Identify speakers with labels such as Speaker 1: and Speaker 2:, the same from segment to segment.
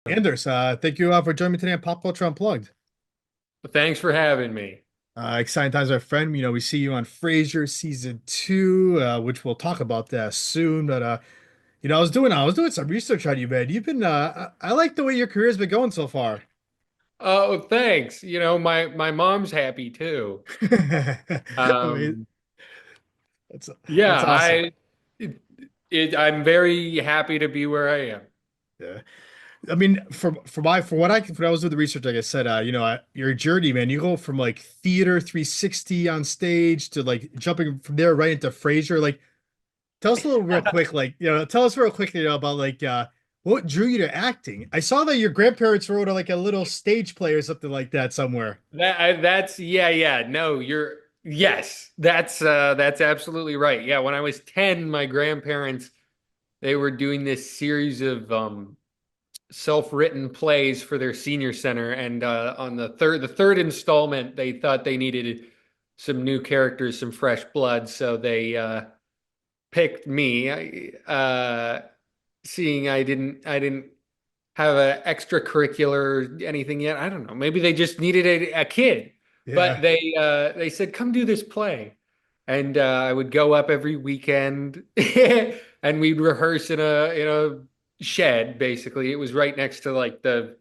Speaker 1: Anders, thank you for joining me today on Pop Culture Unplugged.
Speaker 2: Thanks for having me.
Speaker 1: Exciting times, my friend. We see you on Frasier season two, which we'll talk about that soon. But I was doing some research on you, man. I like the way your career's been going so far.
Speaker 2: Oh, thanks. My mom's happy too.
Speaker 1: I mean,
Speaker 2: Um,
Speaker 1: that's
Speaker 2: yeah,
Speaker 1: that's awesome.
Speaker 2: I'm very happy to be where I am.
Speaker 1: Yeah. I mean, for what I was doing the research, like I said, your journey, man, you go from like theater 360 on stage to like jumping from there right into Frasier. Like, tell us a little real quick, tell us real quickly about what drew you to acting. I saw that your grandparents wrote like a little stage play or something like that somewhere.
Speaker 2: That's yeah. No, yes, that's absolutely right. Yeah, when I was 10, my grandparents they were doing this series of self-written plays for their senior center, and on the third installment, they thought they needed some new characters, some fresh blood, so they picked me. Seeing I didn't have an extracurricular anything yet. I don't know. Maybe they just needed a kid, but
Speaker 1: Yeah.
Speaker 2: they said come do this play, and I would go up every weekend, and we'd rehearse in a shed. Basically, it was right next to like the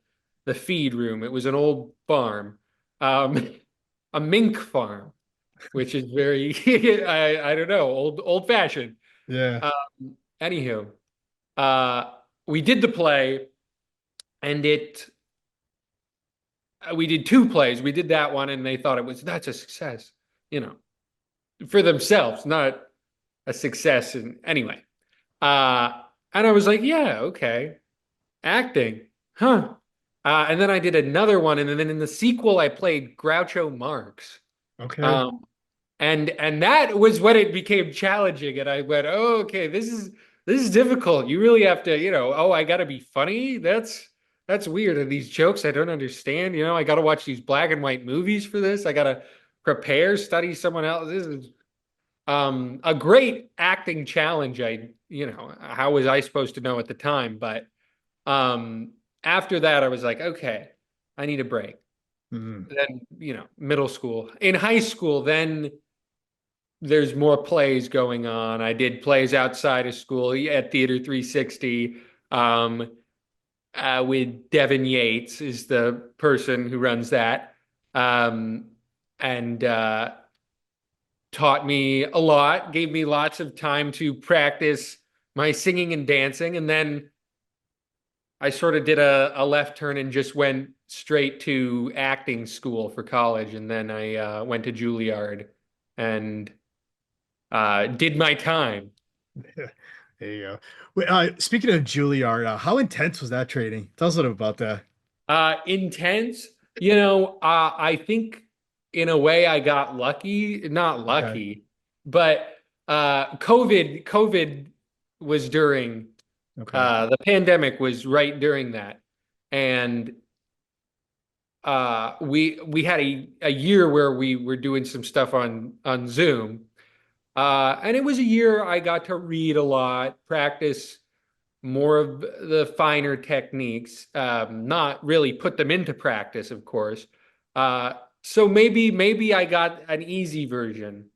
Speaker 2: feed room. It was an old farm, um, a mink farm, which is very I don't know, old fashioned.
Speaker 1: Yeah.
Speaker 2: Anywho, uh, we did the play, and we did two plays. We did that one, and they thought that's a success, you know, for themselves, not a success. And anyway, and I was like, yeah, okay, acting, huh? And then I did another one, and then in the sequel, I played Groucho Marx.
Speaker 1: Okay.
Speaker 2: Um, and that was when it became challenging, and I went, oh, okay, this is difficult. You really have to, oh, I got to be funny. That's weird. And these jokes I don't understand. I got to watch these black and white movies for this. I got to prepare, study someone else. This is a great acting challenge. How was I supposed to know at the time? But um, after that, I was like, okay, I need a break.
Speaker 1: Mhm.
Speaker 2: Then, middle school. In high school, then there's more plays going on. I did plays outside of school at Theater 360 with Devin Yates is the person who runs that, um, and taught me a lot, gave me lots of time to practice my singing and dancing, and then I sort of did a left turn and just went straight to acting school for college, and then I went to Juilliard and did my time.
Speaker 1: There you go. Wait, speaking of Juilliard, how intense was that training? Tell us a little about that.
Speaker 2: Intense. I think in a way I got lucky, not
Speaker 1: Okay.
Speaker 2: lucky, but COVID was during
Speaker 1: Okay.
Speaker 2: the pandemic was right during that. And we had a year where we were doing some stuff on Zoom. And it was a year I got to read a lot, practice more of the finer techniques, not really put them into practice, of course. So maybe I got an easy version,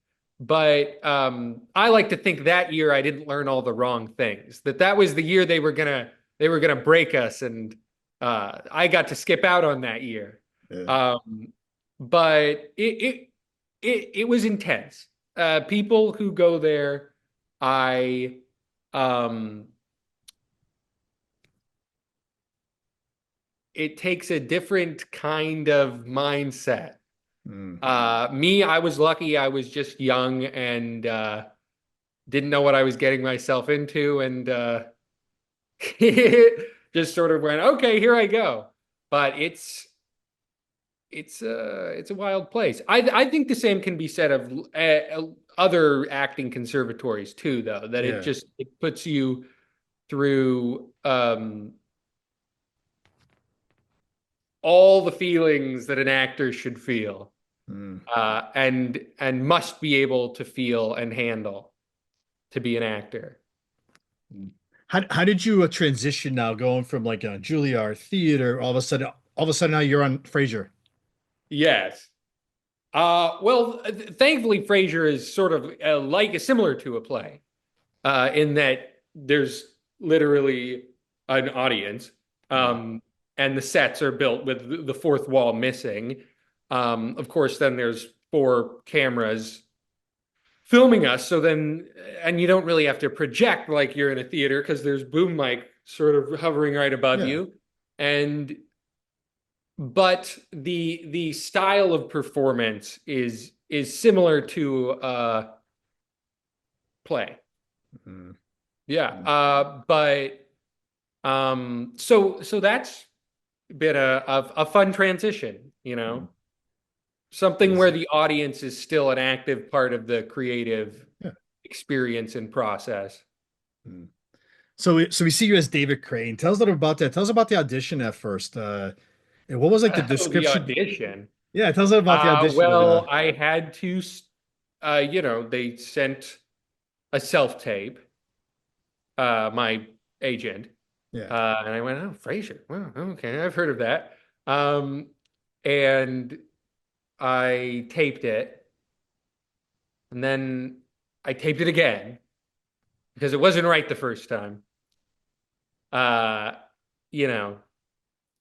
Speaker 2: but I like to think that year I didn't learn all the wrong things. That was the year they were gonna break us, and I got to skip out on that year.
Speaker 1: Yeah.
Speaker 2: Um, but it was intense. People who go there, I um it takes a different kind of mindset.
Speaker 1: Mm.
Speaker 2: Me, I was lucky. I was just young and didn't know what I was getting myself into, and just sort of went, okay, here I go. But it's a wild place. I think the same can be said of other acting conservatories too, though. That
Speaker 1: Yeah.
Speaker 2: it puts you through all the feelings that an actor should feel,
Speaker 1: Mm.
Speaker 2: and must be able to feel and handle to be an actor.
Speaker 1: how did you transition now going from like a Juilliard theater all of a sudden now you're on Frasier?
Speaker 2: Yes. Well, thankfully, Frasier is sort of similar to a play, in that there's literally an audience,
Speaker 1: Yeah.
Speaker 2: and the sets are built with the fourth wall missing. Of course, then there's four cameras filming us. So then, and you don't really have to project like you're in a theater because there's boom mic sort of hovering right above
Speaker 1: Yeah.
Speaker 2: you. And but the style of performance is similar to play.
Speaker 1: Mhm.
Speaker 2: Yeah. But so that's been a fun transition,
Speaker 1: Mhm.
Speaker 2: something
Speaker 1: Is
Speaker 2: where the audience is still an active part of the creative
Speaker 1: yeah.
Speaker 2: experience and process.
Speaker 1: Mhm. So we see you as David Crane. Tell us a little about that. Tell us about the audition at first. And what was like the
Speaker 2: Oh, the
Speaker 1: description?
Speaker 2: audition.
Speaker 1: Yeah, tell us about the audition and
Speaker 2: Well, I had to, they sent a self tape, my agent,
Speaker 1: yeah.
Speaker 2: and I went, oh, Frasier. Well, okay, I've heard of that. Um, and I taped it, and then I taped it again because it wasn't right the first time. Uh, you know,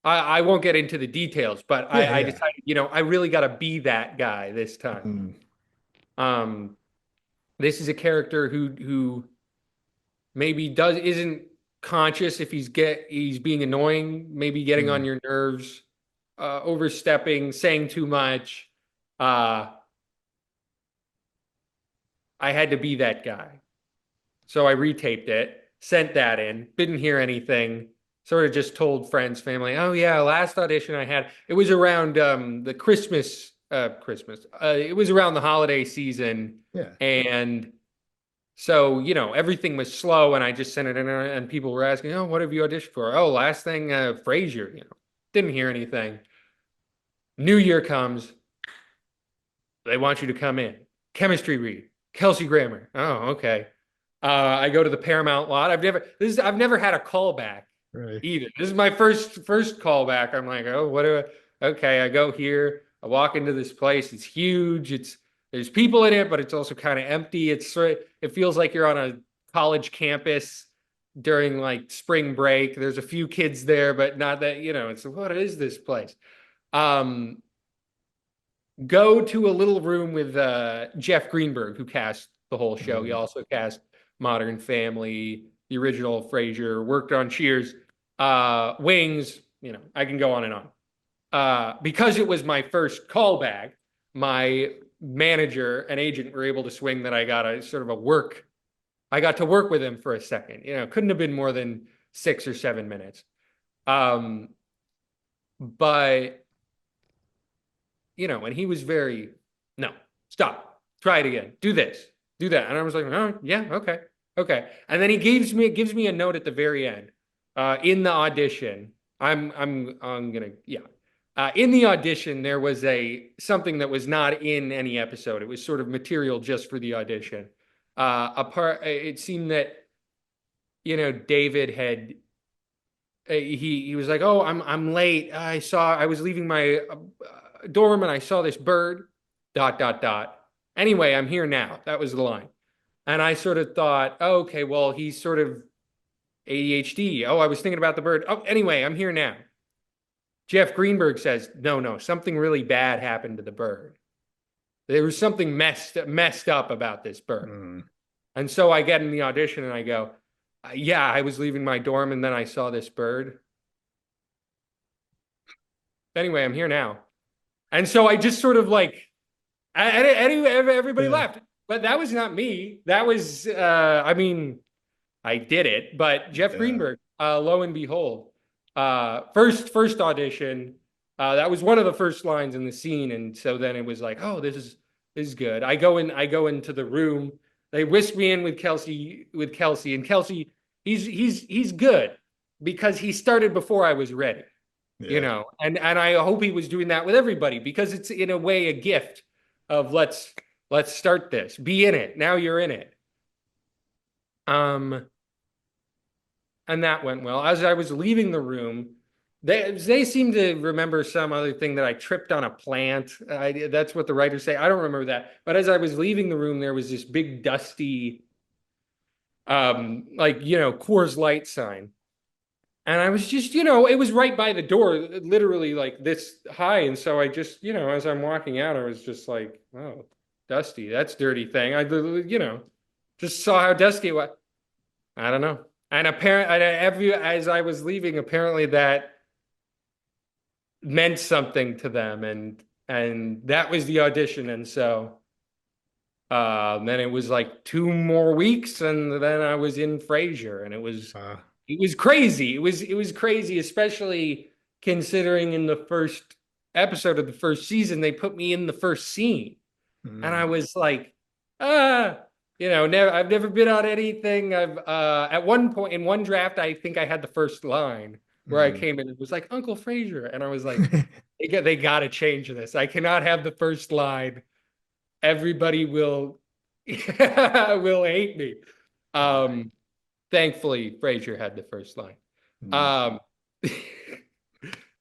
Speaker 2: I won't get into the details, but
Speaker 1: Yeah,
Speaker 2: I
Speaker 1: yeah.
Speaker 2: decided, I really got to be that guy this time.
Speaker 1: Mm,
Speaker 2: Um, this is a character who maybe does isn't conscious if he's being annoying, maybe getting on
Speaker 1: mm,
Speaker 2: your nerves, overstepping, saying too much. Uh, I had to be that guy. So I retaped it, sent that in, didn't hear anything. Sort of just told friends, family, oh yeah, last audition I had, it was around the Christmas. It was around the holiday season.
Speaker 1: yeah.
Speaker 2: And so, everything was slow and I just sent it in and people were asking, oh, what have you auditioned for? Oh, last thing, Frasier, didn't hear anything. New Year comes, they want you to come in. Chemistry read, Kelsey Grammer. Oh, okay. I go to the Paramount lot. I've never had a callback
Speaker 1: Right.
Speaker 2: either. This is my first callback. I'm like, oh, okay, I go here. I walk into this place. It's huge. There's people in it, but it's also kind of empty. It feels like you're on a college campus during like spring break. There's a few kids there, but not that, it's what is this place? Um, Go to a little room with Jeff Greenberg, who cast the whole show. He
Speaker 1: Mm,
Speaker 2: also cast Modern Family, the original Frasier, worked on Cheers, Wings. I can go on and on. Because it was my first callback, my manager and agent were able to swing that I got a sort of a work. I got to work with him for a second. Couldn't have been more than 6 or 7 minutes. Um, but and he was very, no, stop, try it again, do this, do that. And I was like, oh, yeah, okay, okay. And then he gives me a note at the very end. In the audition, I'm gonna, yeah. In the audition, there was something that was not in any episode. It was sort of material just for the audition. It seemed that, David had he was like, "Oh, I'm late. I was leaving my dorm and I saw this bird. Dot dot dot. Anyway, I'm here now." That was the line, and I sort of thought, oh, okay, well, he's sort of ADHD. Oh, I was thinking about the bird. Oh, anyway, I'm here now. Jeff Greenberg says, "No, no, something really bad happened to the bird. There was something messed up about this bird."
Speaker 1: mm.
Speaker 2: And so I get in the audition and I go, "Yeah, I was leaving my dorm and then I saw this bird. Anyway, I'm here now." And so I just sort of like, everybody
Speaker 1: Yeah.
Speaker 2: laughed, but that was not me. That was, I mean, I did it, but Jeff
Speaker 1: Yeah.
Speaker 2: Greenberg, lo and behold, first audition, that was one of the first lines in the scene, and so then it was like, oh, this is good. I go into the room. They whisk me in with Kelsey, and Kelsey, he's good because he started before I was ready.
Speaker 1: Yeah.
Speaker 2: And I hope he was doing that with everybody because it's in a way a gift of let's start this. Be in it. Now you're in it. Um and that went well. As I was leaving the room, they seem to remember some other thing that I tripped on a plant. That's what the writers say. I don't remember that. But as I was leaving the room, there was this big dusty, like, Coors Light sign. And I was just, it was right by the door, literally like this high. And so I just, as I'm walking out, I was just like, oh, dusty, that's dirty thing. I, just saw how dusty it was. I don't know. And apparently, as I was leaving, apparently that meant something to them, and that was the audition. And so then it was like 2 more weeks, and then I was in Frasier, and it was crazy. It was crazy, especially considering in the first episode of the first season they put me in the first scene, and I was like, ah. I've never been on anything. I've at one point in one draft, I think I had the first line where I came in. It was like Uncle Frasier, and I was like, they got to change this. I cannot have the first line. Everybody will will hate me. Thankfully, Frasier had the first line. Um,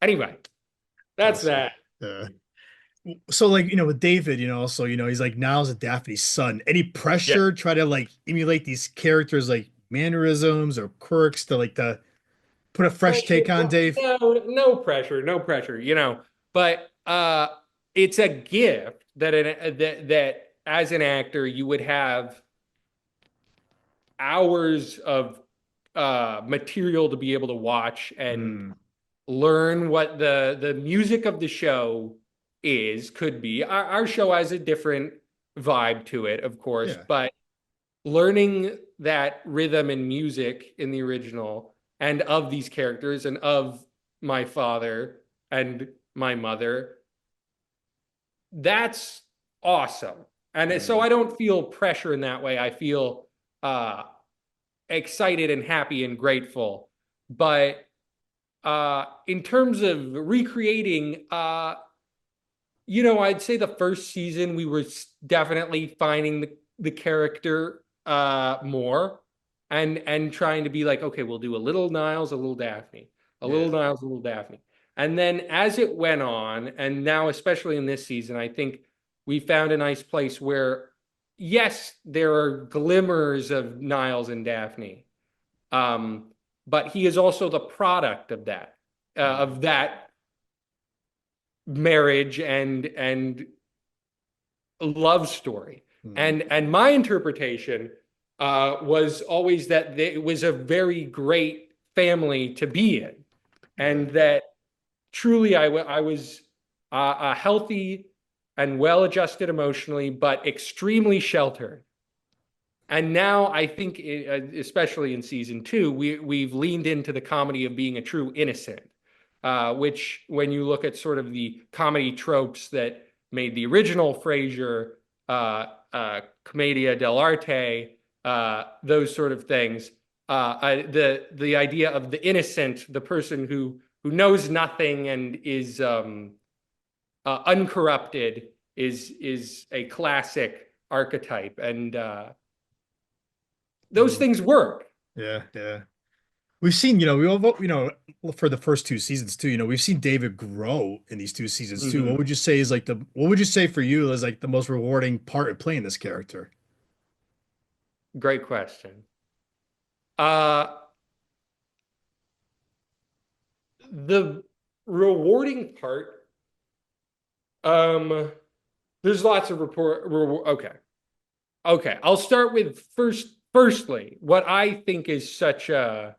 Speaker 2: anyway, that's that.
Speaker 1: So like, with David, also, he's like Niles and Daphne's son. Any
Speaker 2: Yeah.
Speaker 1: pressure try to like emulate these characters like mannerisms or quirks to put a fresh take on Dave?
Speaker 2: No, no pressure, no pressure, But it's a gift that as an actor you would have hours of material to be able to watch and
Speaker 1: Mm,
Speaker 2: learn what the music of the show could be. Our show has a different vibe to it, of course,
Speaker 1: yeah.
Speaker 2: but learning that rhythm and music in the original and of these characters and of my father and my mother, that's awesome. And so
Speaker 1: Mm,
Speaker 2: I don't feel pressure in that way. I feel uh, excited and happy and grateful. But in terms of recreating, I'd say the first season we were definitely finding the character more and trying to be like, okay, we'll do a little Niles, a little Daphne, a little
Speaker 1: yeah.
Speaker 2: Niles, a little Daphne. And then as it went on, and now especially in this season, I think we found a nice place where, yes, there are glimmers of Niles and Daphne, um, but he is also the product of that marriage and love story.
Speaker 1: Mm,
Speaker 2: And my interpretation was always that it was a very great family to be in,
Speaker 1: yeah.
Speaker 2: and that truly I was a healthy and well-adjusted emotionally, but extremely sheltered. And now I think, especially in season 2, we've leaned into the comedy of being a true innocent, which, when you look at sort of the comedy tropes that made the original Frasier, Commedia dell'arte, those sort of things, the idea of the innocent, the person who knows nothing and is uncorrupted, is a classic archetype, and those
Speaker 1: Mm,
Speaker 2: things work.
Speaker 1: yeah, yeah. We've seen, we all, for the first 2 seasons too, we've seen David grow in these 2 seasons too. What
Speaker 2: Mhm.
Speaker 1: would you say is like what would you say for you is like the most rewarding part of playing this character?
Speaker 2: Great question. Uh, the rewarding part, um, there's lots of okay. Okay. I'll start with firstly, what I think is such a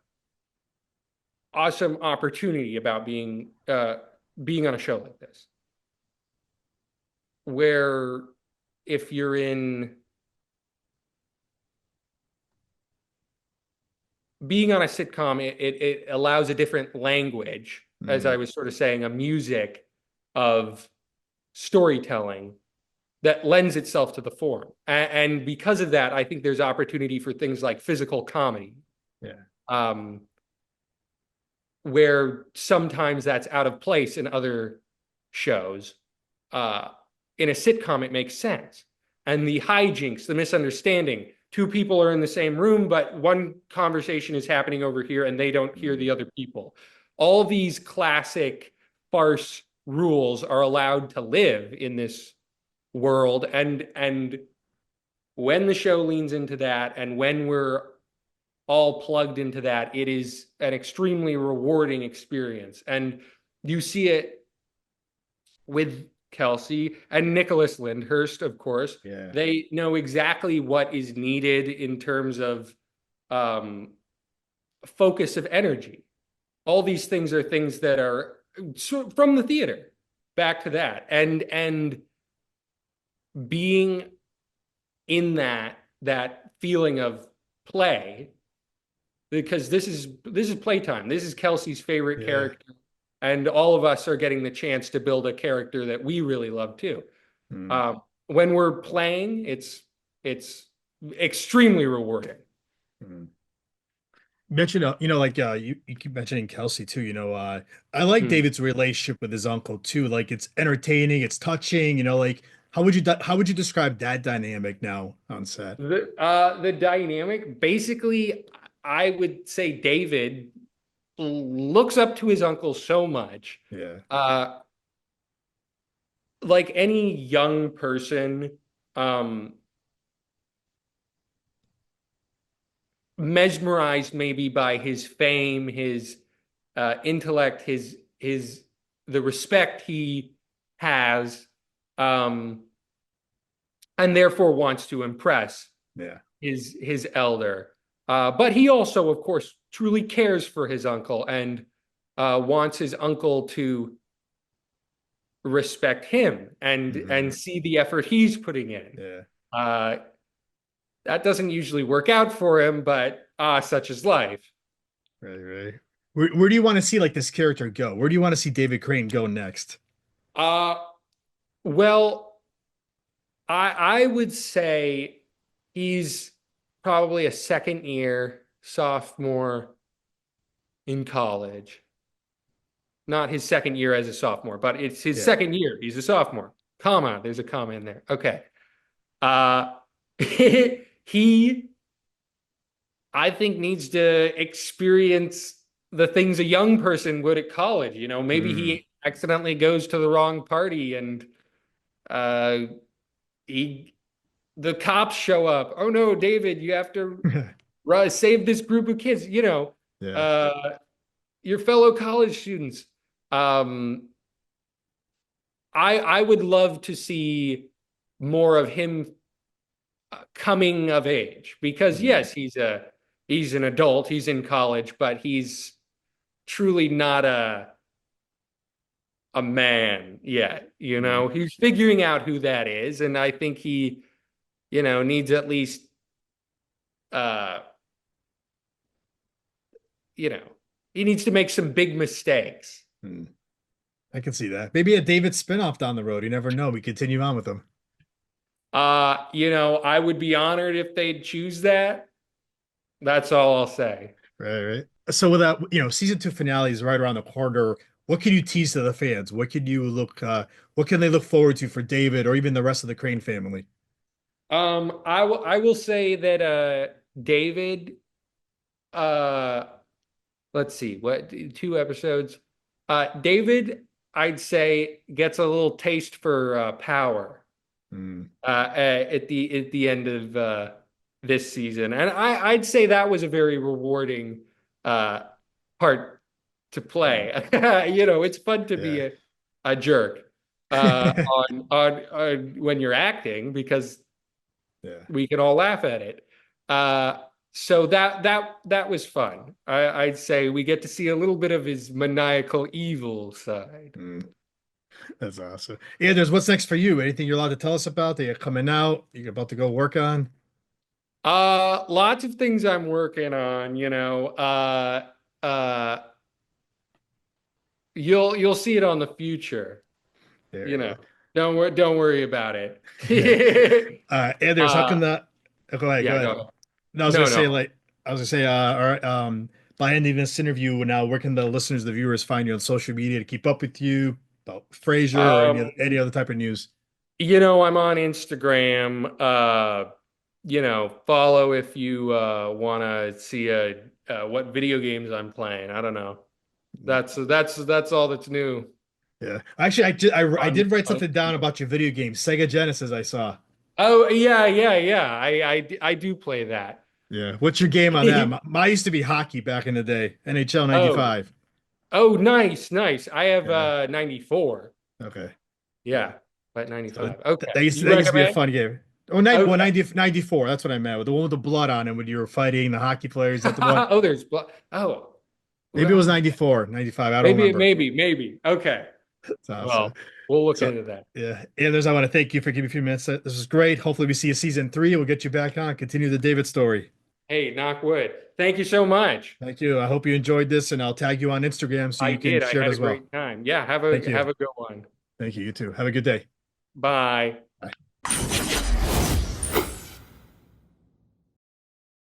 Speaker 2: awesome opportunity about being on a show like this, where if you're in being on a sitcom, it allows a different language, as I
Speaker 1: Mm,
Speaker 2: was sort of saying, a music of storytelling that lends itself to the form. And because of that, I think there's opportunity for things like physical comedy,
Speaker 1: yeah.
Speaker 2: um, where sometimes that's out of place in other shows. Uh, in a sitcom, it makes sense. And the hijinks, the misunderstanding, two people are in the same room, but one conversation is happening over here and they don't hear the other people. All these classic farce rules are allowed to live in this world, and when the show leans into that and when we're all plugged into that, it is an extremely rewarding experience. And you see it with Kelsey and Nicholas Lyndhurst, of course.
Speaker 1: Yeah.
Speaker 2: They know exactly what is needed in terms of um, focus of energy. All these things are things that are from the theater, back to that, and being in that feeling of play, because this is playtime. This is Kelsey's favorite character, and all of us are getting the chance to build a character that we really love too. When we're playing, it's extremely rewarding.
Speaker 1: Mention, like you keep mentioning Kelsey too. I like David's relationship with his uncle too. Like it's entertaining, it's touching. Like how would you describe that dynamic now on set?
Speaker 2: The dynamic, basically, I would say David looks up to his uncle so much.
Speaker 1: Yeah.
Speaker 2: Like any young person, mesmerized maybe by his fame, his intellect, his the respect he has, and therefore wants to impress his elder. But he also, of course, truly cares for his uncle and wants his uncle to respect him and see the effort he's putting in. That doesn't usually work out for him, but such is life.
Speaker 1: Right. Where do you want to see like this character go? Where do you want to see David Crane go next?
Speaker 2: Well, I would say he's probably a second year sophomore in college. Not his second year as a sophomore, but it's his second year. He's a sophomore. Comma. There's a comma in there. Okay. He, I think, needs to experience the things a young person would at college. Maybe he accidentally goes to the wrong party and the cops show up. Oh no, David, you have to save this group of kids. Your fellow college students. I would love to see more of him coming of age, because yes, he's an adult, he's in college, but he's truly not a man yet. He's figuring out who that is, and I think he needs at least he needs to make some big mistakes.
Speaker 1: I can see that. Maybe a David spinoff down the road. You never know. We continue on with him.
Speaker 2: I would be honored if they'd choose that. That's all I'll say.
Speaker 1: Right. So with that, season 2 finale is right around the corner. What can you tease to the fans? What can they look forward to for David or even the rest of the Crane family?
Speaker 2: I will say that David, let's see, what 2 episodes? David, I'd say, gets a little taste for power at the end of this season, and I'd say that was a very rewarding part to play. It's fun to be a jerk on when you're acting, because we can all laugh at it. So that was fun. I'd say we get to see a little bit of his maniacal evil side.
Speaker 1: That's awesome. Anders, what's next for you? Anything you're allowed to tell us about that you're coming out, you're about to go work on?
Speaker 2: Lots of things I'm working on, you'll see it on the future. Don't worry about it.
Speaker 1: Anders, how can that go ahead. No, I was gonna say, all right, by ending this interview now, where can the listeners, the viewers find you on social media to keep up with you about Frasier or any other type of news?
Speaker 2: I'm on Instagram, follow if you want to see what video games I'm playing. I don't know. That's all that's new
Speaker 1: Yeah. Actually, I
Speaker 2: on
Speaker 1: did write
Speaker 2: on.
Speaker 1: something down about your video games. Sega Genesis, I saw.
Speaker 2: Oh yeah, yeah, yeah. I do play that.
Speaker 1: Yeah. What's your game on that? Mine used to be hockey back in the day. NHL
Speaker 2: Oh,
Speaker 1: 95.
Speaker 2: oh, nice, nice. I have
Speaker 1: Yeah.
Speaker 2: 94.
Speaker 1: Okay. Yeah.
Speaker 2: Yeah, but
Speaker 1: So
Speaker 2: 95. Okay.
Speaker 1: that
Speaker 2: You
Speaker 1: used to be a
Speaker 2: recommend?
Speaker 1: fun game. Well,
Speaker 2: Okay.
Speaker 1: 90, 94. That's what I meant. With the one with the blood on it when you were fighting the hockey players. Is that the one?
Speaker 2: Oh, there's blood. Oh,
Speaker 1: Maybe it was
Speaker 2: well,
Speaker 1: 94, 95. I don't
Speaker 2: maybe,
Speaker 1: remember.
Speaker 2: maybe. Okay.
Speaker 1: So,
Speaker 2: Well, we'll look
Speaker 1: so
Speaker 2: into that.
Speaker 1: yeah. Anders, I want to thank you for giving me a few minutes. This was great. Hopefully we see you season 3. We'll get you back on, continue the David story.
Speaker 2: Hey, knock wood. Thank you so much.
Speaker 1: Thank you. I hope you enjoyed this, and I'll tag you on Instagram so
Speaker 2: I
Speaker 1: you can
Speaker 2: did. I
Speaker 1: share it
Speaker 2: had a
Speaker 1: as well.
Speaker 2: great time. Yeah,
Speaker 1: Thank you.
Speaker 2: have a good one.
Speaker 1: Thank you. You too. Have a good day.
Speaker 2: Bye.